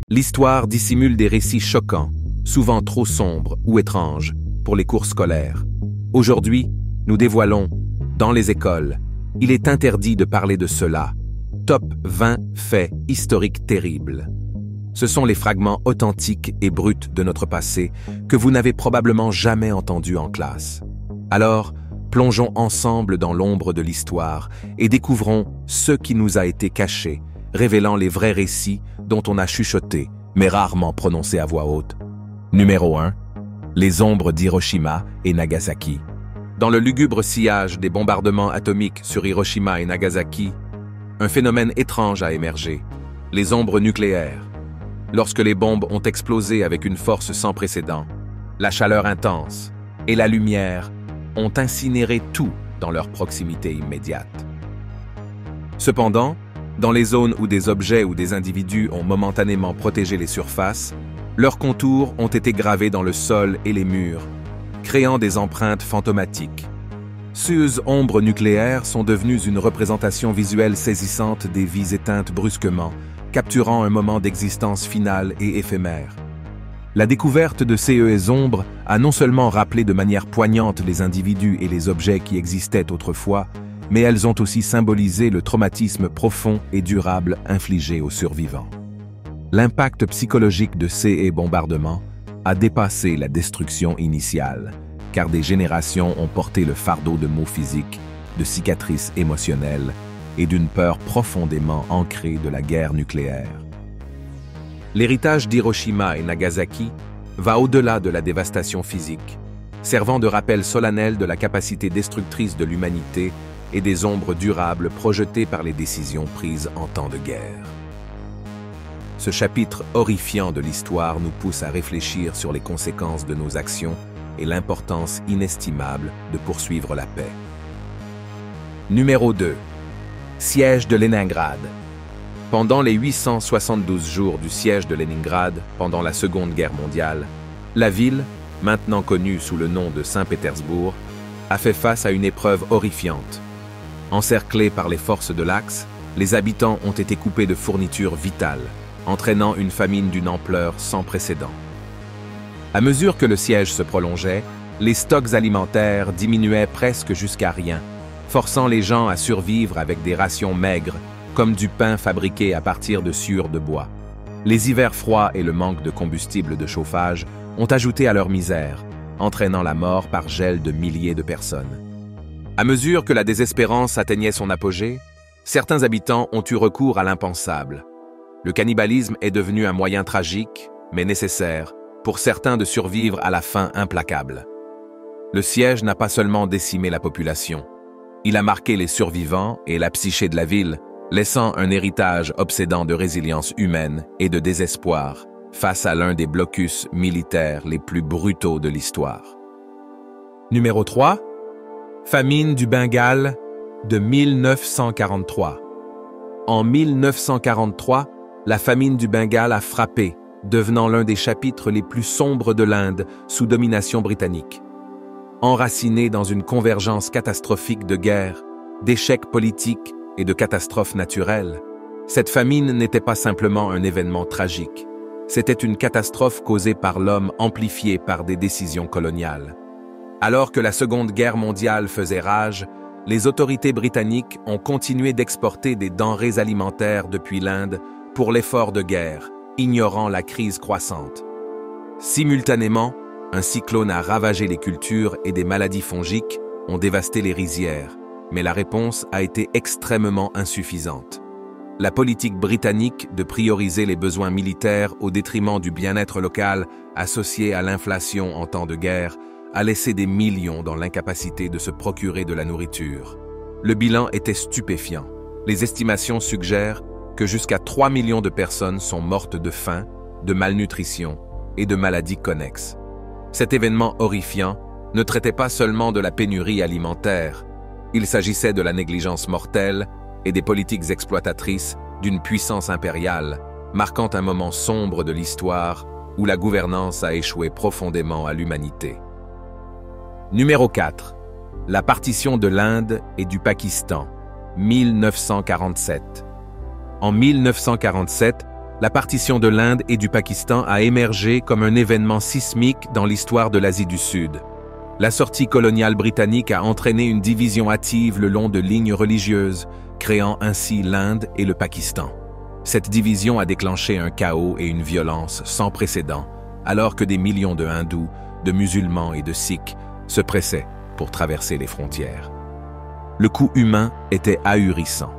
L'histoire dissimule des récits choquants, souvent trop sombres ou étranges, pour les cours scolaires. Aujourd'hui, nous dévoilons, dans les écoles, il est interdit de parler de cela. Top 20 faits historiques terribles. Ce sont les fragments authentiques et bruts de notre passé que vous n'avez probablement jamais entendus en classe. Alors, plongeons ensemble dans l'ombre de l'histoire et découvrons ce qui nous a été caché, révélant les vrais récits dont on a chuchoté, mais rarement prononcé à voix haute. Numéro 1. Les ombres d'Hiroshima et Nagasaki. Dans le lugubre sillage des bombardements atomiques sur Hiroshima et Nagasaki, un phénomène étrange a émergé, les ombres nucléaires. Lorsque les bombes ont explosé avec une force sans précédent, la chaleur intense et la lumière ont incinéré tout dans leur proximité immédiate. Cependant, dans les zones où des objets ou des individus ont momentanément protégé les surfaces, leurs contours ont été gravés dans le sol et les murs, créant des empreintes fantomatiques. Ces ombres nucléaires sont devenues une représentation visuelle saisissante des vies éteintes brusquement, capturant un moment d'existence finale et éphémère. La découverte de ces ombres a non seulement rappelé de manière poignante les individus et les objets qui existaient autrefois, mais elles ont aussi symbolisé le traumatisme profond et durable infligé aux survivants. L'impact psychologique de ces bombardements a dépassé la destruction initiale, car des générations ont porté le fardeau de maux physiques, de cicatrices émotionnelles et d'une peur profondément ancrée de la guerre nucléaire. L'héritage d'Hiroshima et Nagasaki va au-delà de la dévastation physique, servant de rappel solennel de la capacité destructrice de l'humanité et des ombres durables projetées par les décisions prises en temps de guerre. Ce chapitre horrifiant de l'histoire nous pousse à réfléchir sur les conséquences de nos actions et l'importance inestimable de poursuivre la paix. Numéro 2. Siège de Leningrad. Pendant les 872 jours du siège de Leningrad, pendant la Seconde Guerre mondiale, la ville, maintenant connue sous le nom de Saint-Pétersbourg, a fait face à une épreuve horrifiante. Encerclés par les forces de l'Axe, les habitants ont été coupés de fournitures vitales, entraînant une famine d'une ampleur sans précédent. À mesure que le siège se prolongeait, les stocks alimentaires diminuaient presque jusqu'à rien, forçant les gens à survivre avec des rations maigres, comme du pain fabriqué à partir de sciure de bois. Les hivers froids et le manque de combustible de chauffage ont ajouté à leur misère, entraînant la mort par gel de milliers de personnes. À mesure que la désespérance atteignait son apogée, certains habitants ont eu recours à l'impensable. Le cannibalisme est devenu un moyen tragique, mais nécessaire, pour certains de survivre à la faim implacable. Le siège n'a pas seulement décimé la population. Il a marqué les survivants et la psyché de la ville, laissant un héritage obsédant de résilience humaine et de désespoir face à l'un des blocus militaires les plus brutaux de l'histoire. Numéro 3. Famine du Bengale de 1943. En 1943, la famine du Bengale a frappé, devenant l'un des chapitres les plus sombres de l'Inde sous domination britannique. Enracinée dans une convergence catastrophique de guerres, d'échecs politiques et de catastrophes naturelles, cette famine n'était pas simplement un événement tragique. C'était une catastrophe causée par l'homme amplifiée par des décisions coloniales. Alors que la Seconde Guerre mondiale faisait rage, les autorités britanniques ont continué d'exporter des denrées alimentaires depuis l'Inde pour l'effort de guerre, ignorant la crise croissante. Simultanément, un cyclone a ravagé les cultures et des maladies fongiques ont dévasté les rizières, mais la réponse a été extrêmement insuffisante. La politique britannique de prioriser les besoins militaires au détriment du bien-être local associé à l'inflation en temps de guerre a laissé des millions dans l'incapacité de se procurer de la nourriture. Le bilan était stupéfiant. Les estimations suggèrent que jusqu'à 3 millions de personnes sont mortes de faim, de malnutrition et de maladies connexes. Cet événement horrifiant ne traitait pas seulement de la pénurie alimentaire, il s'agissait de la négligence mortelle et des politiques exploitatrices d'une puissance impériale, marquant un moment sombre de l'histoire où la gouvernance a échoué profondément à l'humanité. Numéro 4. La partition de l'Inde et du Pakistan, 1947. En 1947, la partition de l'Inde et du Pakistan a émergé comme un événement sismique dans l'histoire de l'Asie du Sud. La sortie coloniale britannique a entraîné une division hâtive le long de lignes religieuses, créant ainsi l'Inde et le Pakistan. Cette division a déclenché un chaos et une violence sans précédent, alors que des millions de hindous, de musulmans et de sikhs se pressaient pour traverser les frontières. Le coût humain était ahurissant.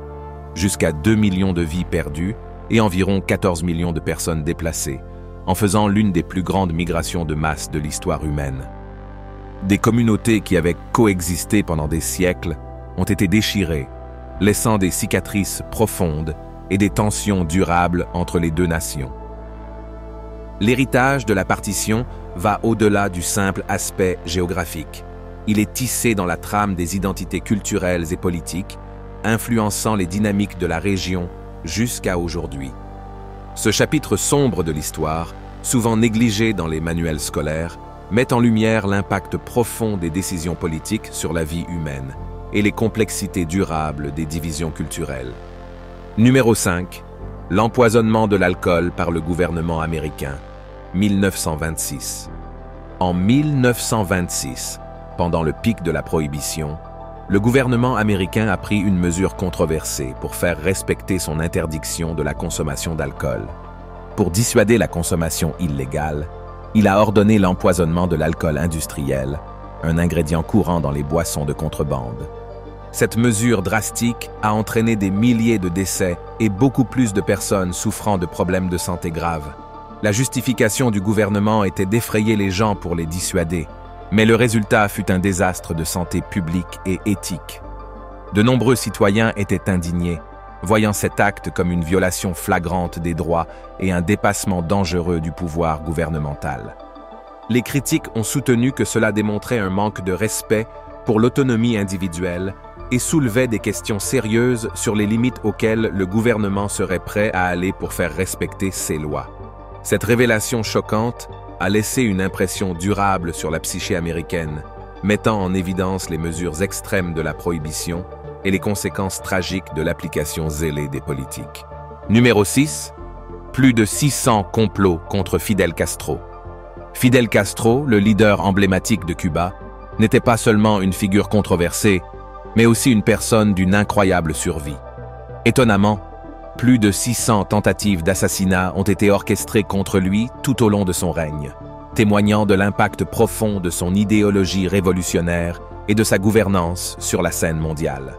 Jusqu'à 2 millions de vies perdues et environ 14 millions de personnes déplacées, en faisant l'une des plus grandes migrations de masse de l'histoire humaine. Des communautés qui avaient coexisté pendant des siècles ont été déchirées, laissant des cicatrices profondes et des tensions durables entre les deux nations. L'héritage de la partition va au-delà du simple aspect géographique. Il est tissé dans la trame des identités culturelles et politiques, influençant les dynamiques de la région jusqu'à aujourd'hui. Ce chapitre sombre de l'histoire, souvent négligé dans les manuels scolaires, met en lumière l'impact profond des décisions politiques sur la vie humaine et les complexités durables des divisions culturelles. Numéro 5. L'empoisonnement de l'alcool par le gouvernement américain, 1926. En 1926, pendant le pic de la prohibition, le gouvernement américain a pris une mesure controversée pour faire respecter son interdiction de la consommation d'alcool. Pour dissuader la consommation illégale, il a ordonné l'empoisonnement de l'alcool industriel, un ingrédient courant dans les boissons de contrebande. Cette mesure drastique a entraîné des milliers de décès et beaucoup plus de personnes souffrant de problèmes de santé graves. La justification du gouvernement était d'effrayer les gens pour les dissuader, mais le résultat fut un désastre de santé publique et éthique. De nombreux citoyens étaient indignés, voyant cet acte comme une violation flagrante des droits et un dépassement dangereux du pouvoir gouvernemental. Les critiques ont soutenu que cela démontrait un manque de respect pour l'autonomie individuelle et soulevait des questions sérieuses sur les limites auxquelles le gouvernement serait prêt à aller pour faire respecter ses lois. Cette révélation choquante a laissé une impression durable sur la psyché américaine, mettant en évidence les mesures extrêmes de la prohibition et les conséquences tragiques de l'application zélée des politiques. Numéro 6. Plus de 600 complots contre Fidel Castro. Fidel Castro, le leader emblématique de Cuba, n'était pas seulement une figure controversée, mais aussi une personne d'une incroyable survie. Étonnamment, plus de 600 tentatives d'assassinat ont été orchestrées contre lui tout au long de son règne, témoignant de l'impact profond de son idéologie révolutionnaire et de sa gouvernance sur la scène mondiale.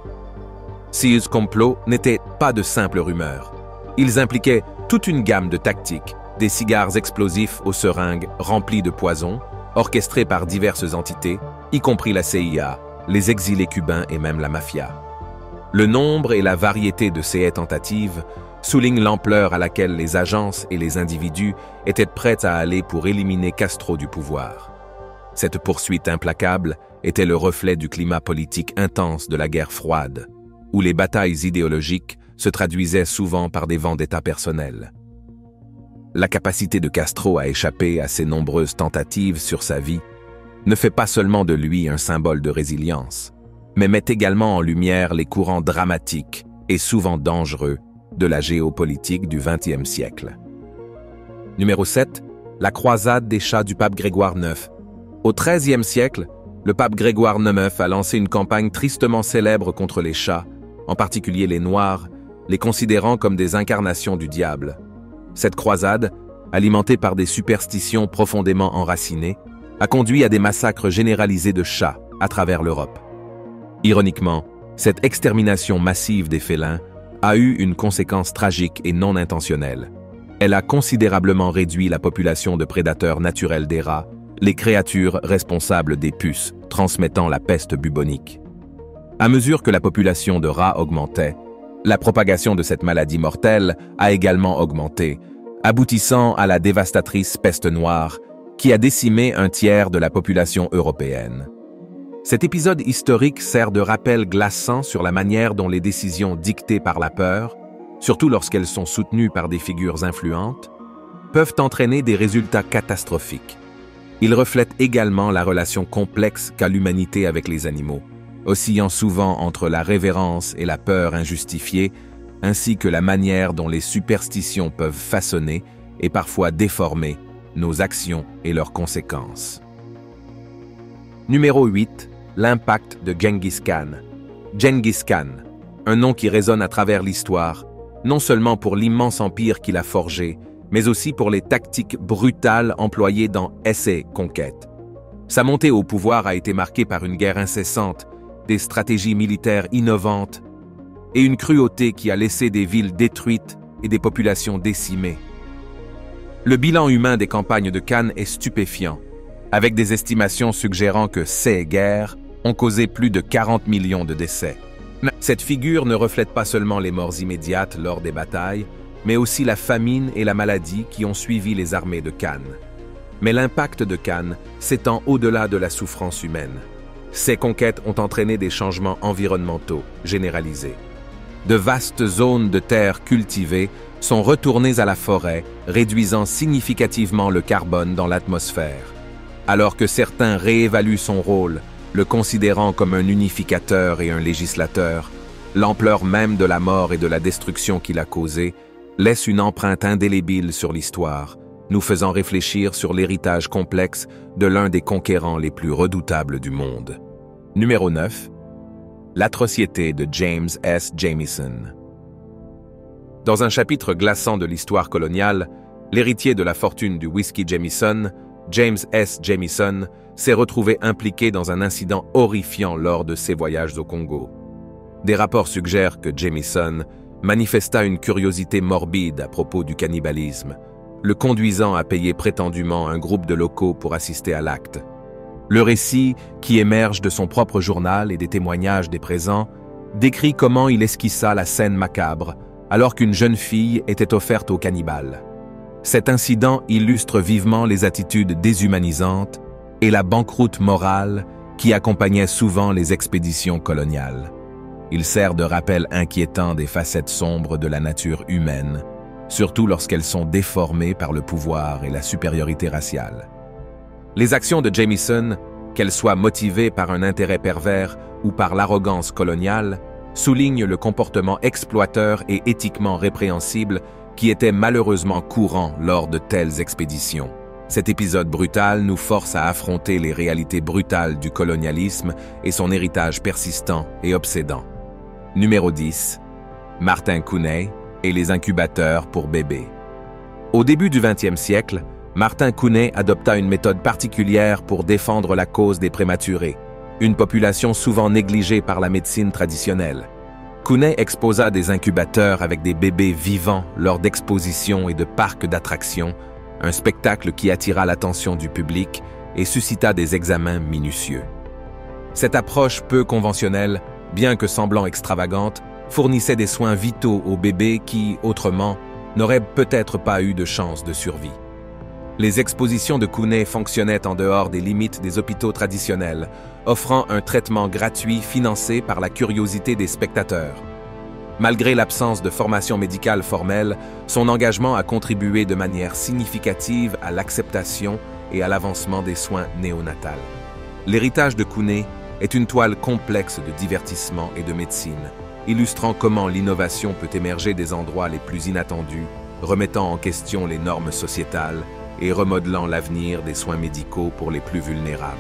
Ces complots n'étaient pas de simples rumeurs. Ils impliquaient toute une gamme de tactiques, des cigares explosifs aux seringues remplis de poison, orchestrés par diverses entités, y compris la CIA, les exilés cubains et même la mafia. Le nombre et la variété de ces tentatives soulignent l'ampleur à laquelle les agences et les individus étaient prêts à aller pour éliminer Castro du pouvoir. Cette poursuite implacable était le reflet du climat politique intense de la guerre froide, où les batailles idéologiques se traduisaient souvent par des vendettas personnels. La capacité de Castro à échapper à ces nombreuses tentatives sur sa vie ne fait pas seulement de lui un symbole de résilience, mais met également en lumière les courants dramatiques et souvent dangereux de la géopolitique du XXe siècle. Numéro 7. La croisade des chats du pape Grégoire IX. Au XIIIe siècle, le pape Grégoire IX a lancé une campagne tristement célèbre contre les chats, en particulier les noirs, les considérant comme des incarnations du diable. Cette croisade, alimentée par des superstitions profondément enracinées, a conduit à des massacres généralisés de chats à travers l'Europe. Ironiquement, cette extermination massive des félins a eu une conséquence tragique et non intentionnelle. Elle a considérablement réduit la population de prédateurs naturels des rats, les créatures responsables des puces transmettant la peste bubonique. À mesure que la population de rats augmentait, la propagation de cette maladie mortelle a également augmenté, aboutissant à la dévastatrice peste noire qui a décimé un tiers de la population européenne. Cet épisode historique sert de rappel glaçant sur la manière dont les décisions dictées par la peur, surtout lorsqu'elles sont soutenues par des figures influentes, peuvent entraîner des résultats catastrophiques. Il reflète également la relation complexe qu'a l'humanité avec les animaux, oscillant souvent entre la révérence et la peur injustifiée, ainsi que la manière dont les superstitions peuvent façonner et parfois déformer nos actions et leurs conséquences. Numéro 8. L'impact de Genghis Khan. Genghis Khan, un nom qui résonne à travers l'histoire, non seulement pour l'immense empire qu'il a forgé, mais aussi pour les tactiques brutales employées dans ses conquêtes. Sa montée au pouvoir a été marquée par une guerre incessante, des stratégies militaires innovantes et une cruauté qui a laissé des villes détruites et des populations décimées. Le bilan humain des campagnes de Khan est stupéfiant, avec des estimations suggérant que ces guerres ont causé plus de 40 millions de décès. Cette figure ne reflète pas seulement les morts immédiates lors des batailles, mais aussi la famine et la maladie qui ont suivi les armées de Khan. Mais l'impact de Khan s'étend au-delà de la souffrance humaine. Ces conquêtes ont entraîné des changements environnementaux généralisés. De vastes zones de terre cultivées sont retournées à la forêt, réduisant significativement le carbone dans l'atmosphère. Alors que certains réévaluent son rôle, le considérant comme un unificateur et un législateur, l'ampleur même de la mort et de la destruction qu'il a causée laisse une empreinte indélébile sur l'histoire, nous faisant réfléchir sur l'héritage complexe de l'un des conquérants les plus redoutables du monde. Numéro 9. L'atrociété de James S. Jamison. Dans un chapitre glaçant de l'histoire coloniale, l'héritier de la fortune du whisky Jameson, James S. Jamison, s'est retrouvé impliqué dans un incident horrifiant lors de ses voyages au Congo. Des rapports suggèrent que Jamison manifesta une curiosité morbide à propos du cannibalisme, le conduisant à payer prétendument un groupe de locaux pour assister à l'acte. Le récit, qui émerge de son propre journal et des témoignages des présents, décrit comment il esquissa la scène macabre alors qu'une jeune fille était offerte aux cannibales. Cet incident illustre vivement les attitudes déshumanisantes et la banqueroute morale qui accompagnait souvent les expéditions coloniales. Il sert de rappel inquiétant des facettes sombres de la nature humaine, surtout lorsqu'elles sont déformées par le pouvoir et la supériorité raciale. Les actions de Jamison, qu'elles soient motivées par un intérêt pervers ou par l'arrogance coloniale, soulignent le comportement exploiteur et éthiquement répréhensible qui était malheureusement courant lors de telles expéditions. Cet épisode brutal nous force à affronter les réalités brutales du colonialisme et son héritage persistant et obsédant. Numéro 10. Martin Couney et les incubateurs pour bébés. Au début du XXe siècle, Martin Couney adopta une méthode particulière pour défendre la cause des prématurés, une population souvent négligée par la médecine traditionnelle. Couney exposa des incubateurs avec des bébés vivants lors d'expositions et de parcs d'attractions, un spectacle qui attira l'attention du public et suscita des examens minutieux. Cette approche peu conventionnelle, bien que semblant extravagante, fournissait des soins vitaux aux bébés qui, autrement, n'auraient peut-être pas eu de chance de survie. Les expositions de Couney fonctionnaient en dehors des limites des hôpitaux traditionnels, offrant un traitement gratuit financé par la curiosité des spectateurs. Malgré l'absence de formation médicale formelle, son engagement a contribué de manière significative à l'acceptation et à l'avancement des soins néonatals. L'héritage de Couney est une toile complexe de divertissement et de médecine, illustrant comment l'innovation peut émerger des endroits les plus inattendus, remettant en question les normes sociétales et remodelant l'avenir des soins médicaux pour les plus vulnérables.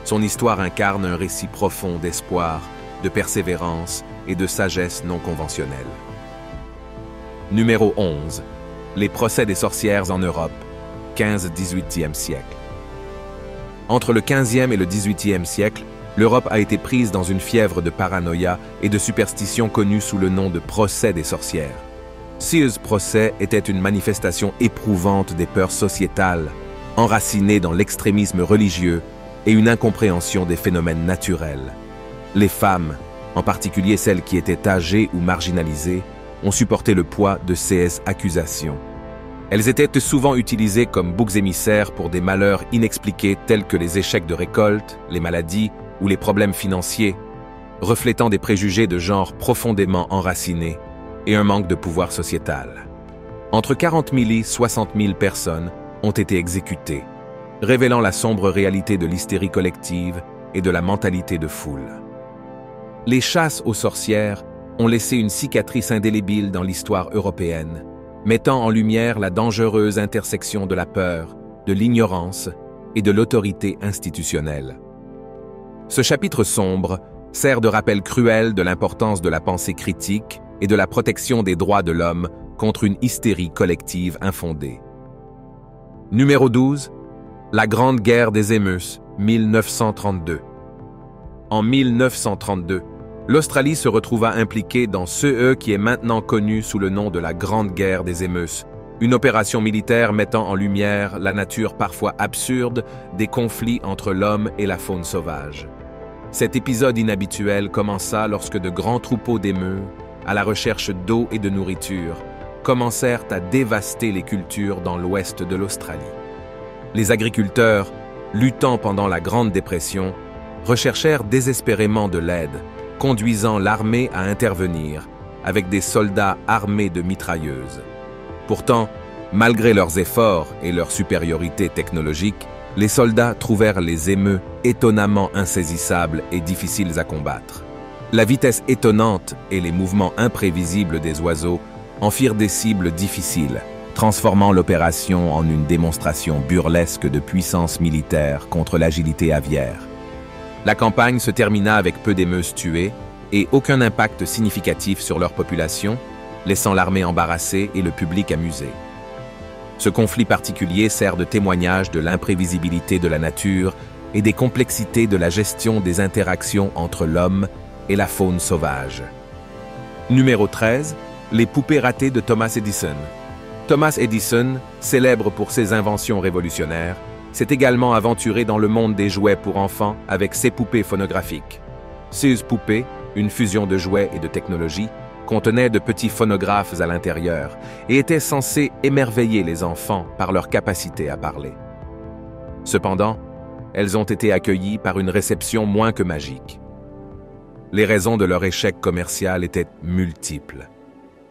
Son histoire incarne un récit profond d'espoir, de persévérance et de sagesse non conventionnelle. Numéro 11. Les procès des sorcières en Europe, 15-18e siècle. Entre le 15e et le 18e siècle, l'Europe a été prise dans une fièvre de paranoïa et de superstition connue sous le nom de procès des sorcières. Ces procès étaient une manifestation éprouvante des peurs sociétales, enracinées dans l'extrémisme religieux et une incompréhension des phénomènes naturels. Les femmes, en particulier celles qui étaient âgées ou marginalisées, ont supporté le poids de ces accusations. Elles étaient souvent utilisées comme boucs émissaires pour des malheurs inexpliqués tels que les échecs de récolte, les maladies ou les problèmes financiers, reflétant des préjugés de genre profondément enracinés et un manque de pouvoir sociétal. Entre 40 000 et 60 000 personnes ont été exécutées, révélant la sombre réalité de l'hystérie collective et de la mentalité de foule. Les chasses aux sorcières ont laissé une cicatrice indélébile dans l'histoire européenne, mettant en lumière la dangereuse intersection de la peur, de l'ignorance et de l'autorité institutionnelle. Ce chapitre sombre sert de rappel cruel de l'importance de la pensée critique et de la protection des droits de l'homme contre une hystérie collective infondée. Numéro 12. La Grande Guerre des Émeus, 1932. En 1932, l'Australie se retrouva impliquée dans ce qui est maintenant connu sous le nom de la Grande Guerre des Émeus, une opération militaire mettant en lumière la nature parfois absurde des conflits entre l'homme et la faune sauvage. Cet épisode inhabituel commença lorsque de grands troupeaux d'émeus, à la recherche d'eau et de nourriture, commencèrent à dévaster les cultures dans l'ouest de l'Australie. Les agriculteurs, luttant pendant la Grande Dépression, recherchèrent désespérément de l'aide, conduisant l'armée à intervenir, avec des soldats armés de mitrailleuses. Pourtant, malgré leurs efforts et leur supériorité technologique, les soldats trouvèrent les émeus étonnamment insaisissables et difficiles à combattre. La vitesse étonnante et les mouvements imprévisibles des oiseaux en firent des cibles difficiles, transformant l'opération en une démonstration burlesque de puissance militaire contre l'agilité aviaire. La campagne se termina avec peu d'émeuses tuées et aucun impact significatif sur leur population, laissant l'armée embarrassée et le public amusé. Ce conflit particulier sert de témoignage de l'imprévisibilité de la nature et des complexités de la gestion des interactions entre l'homme et la faune sauvage. Numéro 13. Les poupées ratées de Thomas Edison. Thomas Edison, célèbre pour ses inventions révolutionnaires, s'est également aventuré dans le monde des jouets pour enfants avec ses poupées phonographiques. Ces poupées, une fusion de jouets et de technologie, contenaient de petits phonographes à l'intérieur et étaient censés émerveiller les enfants par leur capacité à parler. Cependant, elles ont été accueillies par une réception moins que magique. Les raisons de leur échec commercial étaient multiples.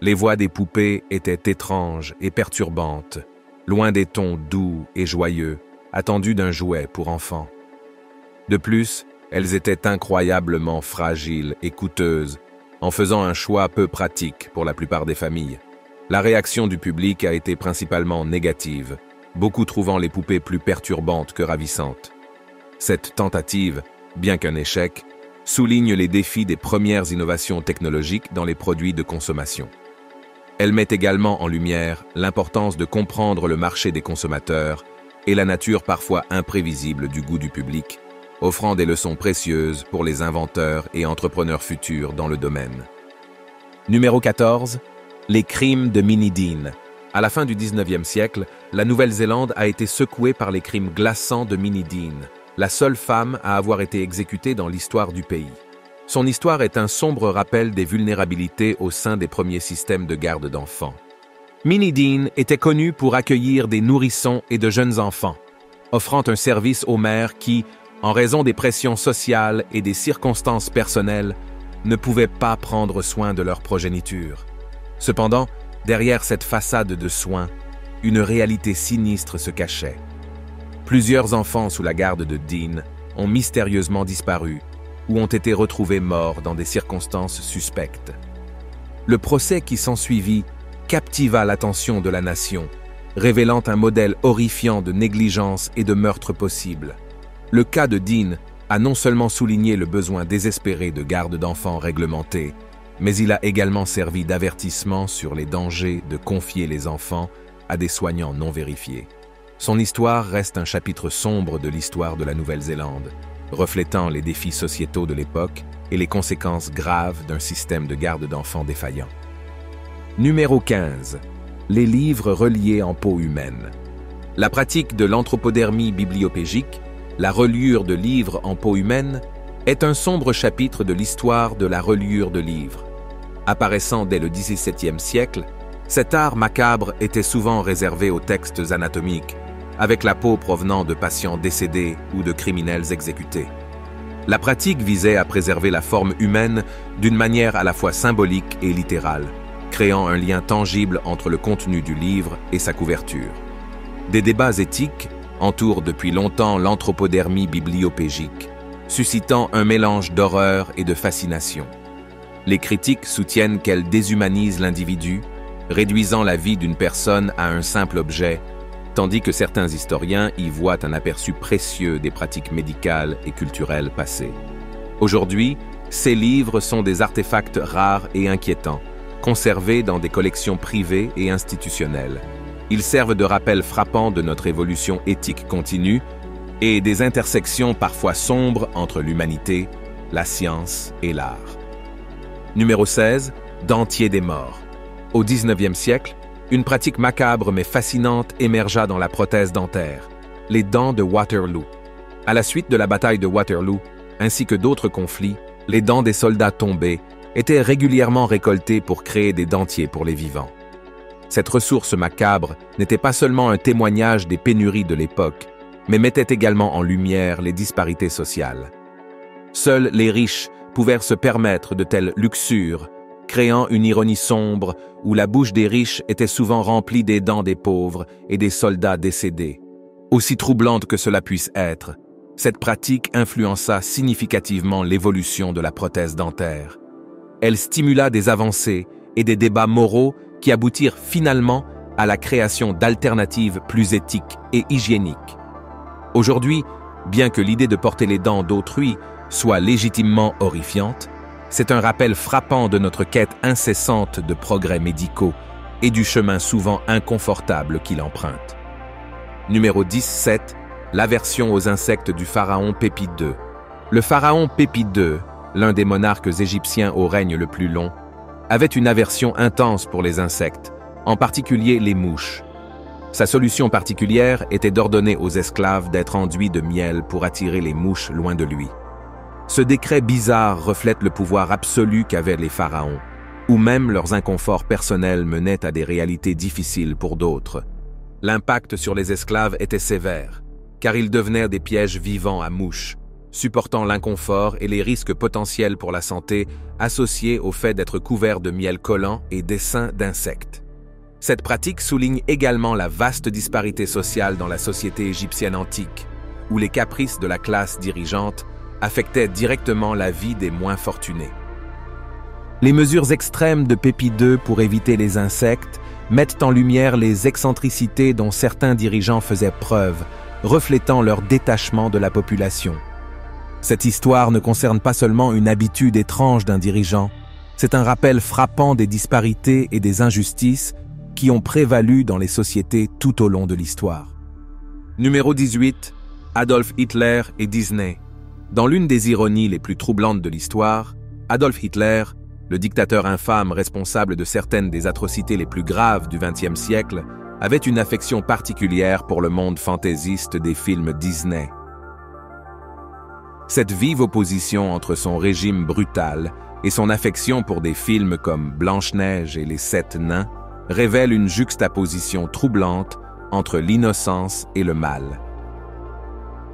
Les voix des poupées étaient étranges et perturbantes, loin des tons doux et joyeux, attendus d'un jouet pour enfants. De plus, elles étaient incroyablement fragiles et coûteuses, en faisant un choix peu pratique pour la plupart des familles. La réaction du public a été principalement négative, beaucoup trouvant les poupées plus perturbantes que ravissantes. Cette tentative, bien qu'un échec, souligne les défis des premières innovations technologiques dans les produits de consommation. Elle met également en lumière l'importance de comprendre le marché des consommateurs et la nature parfois imprévisible du goût du public, offrant des leçons précieuses pour les inventeurs et entrepreneurs futurs dans le domaine. Numéro 14. Les crimes de Minnie Dean. À la fin du 19e siècle, la Nouvelle-Zélande a été secouée par les crimes glaçants de Minnie Dean, la seule femme à avoir été exécutée dans l'histoire du pays. Son histoire est un sombre rappel des vulnérabilités au sein des premiers systèmes de garde d'enfants. Minnie Dean était connue pour accueillir des nourrissons et de jeunes enfants, offrant un service aux mères qui, en raison des pressions sociales et des circonstances personnelles, ne pouvaient pas prendre soin de leur progéniture. Cependant, derrière cette façade de soins, une réalité sinistre se cachait. Plusieurs enfants sous la garde de Dean ont mystérieusement disparu ou ont été retrouvés morts dans des circonstances suspectes. Le procès qui s'ensuivit captiva l'attention de la nation, révélant un modèle horrifiant de négligence et de meurtre possible. Le cas de Dean a non seulement souligné le besoin désespéré de garde d'enfants réglementés, mais il a également servi d'avertissement sur les dangers de confier les enfants à des soignants non vérifiés. Son histoire reste un chapitre sombre de l'histoire de la Nouvelle-Zélande, reflétant les défis sociétaux de l'époque et les conséquences graves d'un système de garde d'enfants défaillant. Numéro 15. Les livres reliés en peau humaine. La pratique de l'anthropodermie bibliopégique, la reliure de livres en peau humaine, est un sombre chapitre de l'histoire de la reliure de livres. Apparaissant dès le XVIIe siècle, cet art macabre était souvent réservé aux textes anatomiques, avec la peau provenant de patients décédés ou de criminels exécutés. La pratique visait à préserver la forme humaine d'une manière à la fois symbolique et littérale, créant un lien tangible entre le contenu du livre et sa couverture. Des débats éthiques entourent depuis longtemps l'anthropodermie bibliopégique, suscitant un mélange d'horreur et de fascination. Les critiques soutiennent qu'elle déshumanise l'individu, réduisant la vie d'une personne à un simple objet, tandis que certains historiens y voient un aperçu précieux des pratiques médicales et culturelles passées. Aujourd'hui, ces livres sont des artefacts rares et inquiétants, conservés dans des collections privées et institutionnelles. Ils servent de rappel frappant de notre évolution éthique continue et des intersections parfois sombres entre l'humanité, la science et l'art. Numéro 16. Dentier des morts. Au XIXe siècle, une pratique macabre mais fascinante émergea dans la prothèse dentaire, les dents de Waterloo. À la suite de la bataille de Waterloo, ainsi que d'autres conflits, les dents des soldats tombés étaient régulièrement récoltées pour créer des dentiers pour les vivants. Cette ressource macabre n'était pas seulement un témoignage des pénuries de l'époque, mais mettait également en lumière les disparités sociales. Seuls les riches pouvaient se permettre de telles luxures, créant une ironie sombre où la bouche des riches était souvent remplie des dents des pauvres et des soldats décédés. Aussi troublante que cela puisse être, cette pratique influença significativement l'évolution de la prothèse dentaire. Elle stimula des avancées et des débats moraux qui aboutirent finalement à la création d'alternatives plus éthiques et hygiéniques. Aujourd'hui, bien que l'idée de porter les dents d'autrui soit légitimement horrifiante, c'est un rappel frappant de notre quête incessante de progrès médicaux et du chemin souvent inconfortable qu'il emprunte. Numéro 17. L'aversion aux insectes du pharaon Pépi II. Le pharaon Pépi II, l'un des monarques égyptiens au règne le plus long, avait une aversion intense pour les insectes, en particulier les mouches. Sa solution particulière était d'ordonner aux esclaves d'être enduits de miel pour attirer les mouches loin de lui. Ce décret bizarre reflète le pouvoir absolu qu'avaient les pharaons, où même leurs inconforts personnels menaient à des réalités difficiles pour d'autres. L'impact sur les esclaves était sévère, car ils devenaient des pièges vivants à mouches, supportant l'inconfort et les risques potentiels pour la santé associés au fait d'être couverts de miel collant et d'essaims d'insectes. Cette pratique souligne également la vaste disparité sociale dans la société égyptienne antique, où les caprices de la classe dirigeante affectaient directement la vie des moins fortunés. Les mesures extrêmes de Pépi II pour éviter les insectes mettent en lumière les excentricités dont certains dirigeants faisaient preuve, reflétant leur détachement de la population. Cette histoire ne concerne pas seulement une habitude étrange d'un dirigeant, c'est un rappel frappant des disparités et des injustices qui ont prévalu dans les sociétés tout au long de l'histoire. Numéro 18. Adolf Hitler et Disney. Dans l'une des ironies les plus troublantes de l'histoire, Adolf Hitler, le dictateur infâme responsable de certaines des atrocités les plus graves du XXe siècle, avait une affection particulière pour le monde fantaisiste des films Disney. Cette vive opposition entre son régime brutal et son affection pour des films comme Blanche-Neige et les Sept Nains révèle une juxtaposition troublante entre l'innocence et le mal.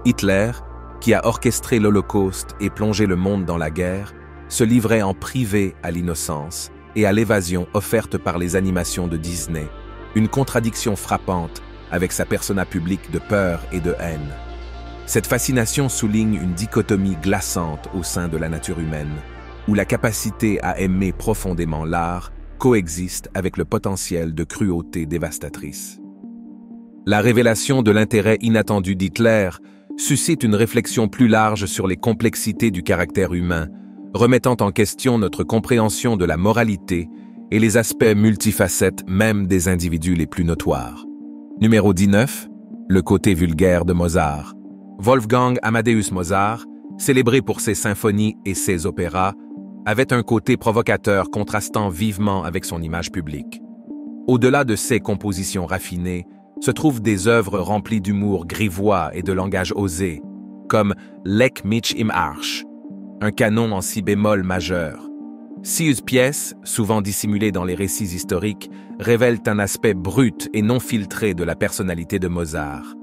Hitler, qui a orchestré l'Holocauste et plongé le monde dans la guerre, se livrait en privé à l'innocence et à l'évasion offerte par les animations de Disney, une contradiction frappante avec sa persona publique de peur et de haine. Cette fascination souligne une dichotomie glaçante au sein de la nature humaine, où la capacité à aimer profondément l'art coexiste avec le potentiel de cruauté dévastatrice. La révélation de l'intérêt inattendu d'Hitler suscite une réflexion plus large sur les complexités du caractère humain, remettant en question notre compréhension de la moralité et les aspects multifacettes même des individus les plus notoires. Numéro 19. Le côté vulgaire de Mozart. Wolfgang Amadeus Mozart, célébré pour ses symphonies et ses opéras, avait un côté provocateur contrastant vivement avec son image publique. Au-delà de ses compositions raffinées, se trouvent des œuvres remplies d'humour grivois et de langage osé, comme Leck mich im Arsch, un canon en si bémol majeur. Six pièces, souvent dissimulées dans les récits historiques, révèlent un aspect brut et non filtré de la personnalité de Mozart.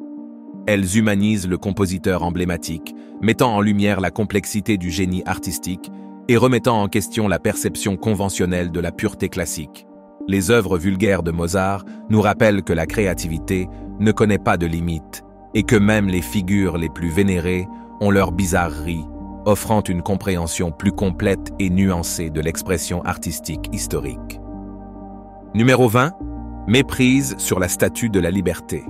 Elles humanisent le compositeur emblématique, mettant en lumière la complexité du génie artistique et remettant en question la perception conventionnelle de la pureté classique. Les œuvres vulgaires de Mozart nous rappellent que la créativité ne connaît pas de limites et que même les figures les plus vénérées ont leur bizarrerie, offrant une compréhension plus complète et nuancée de l'expression artistique historique. Numéro 20. Méprise sur la Statue de la Liberté.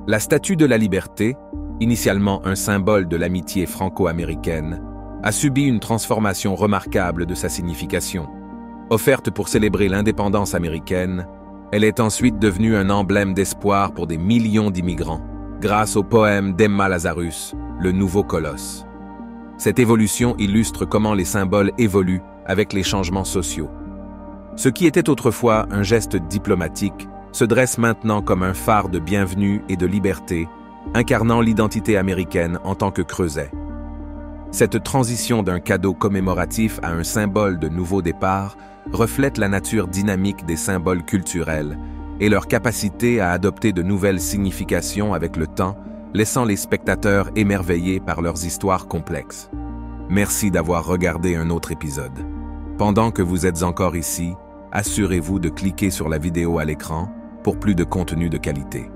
La Statue de la Liberté, initialement un symbole de l'amitié franco-américaine, a subi une transformation remarquable de sa signification. Offerte pour célébrer l'indépendance américaine, elle est ensuite devenue un emblème d'espoir pour des millions d'immigrants, grâce au poème d'Emma Lazarus, Le Nouveau Colosse. Cette évolution illustre comment les symboles évoluent avec les changements sociaux. Ce qui était autrefois un geste diplomatique se dresse maintenant comme un phare de bienvenue et de liberté, incarnant l'identité américaine en tant que creuset. Cette transition d'un cadeau commémoratif à un symbole de nouveau départ reflète la nature dynamique des symboles culturels et leur capacité à adopter de nouvelles significations avec le temps, laissant les spectateurs émerveillés par leurs histoires complexes. Merci d'avoir regardé un autre épisode. Pendant que vous êtes encore ici, assurez-vous de cliquer sur la vidéo à l'écran pour plus de contenu de qualité.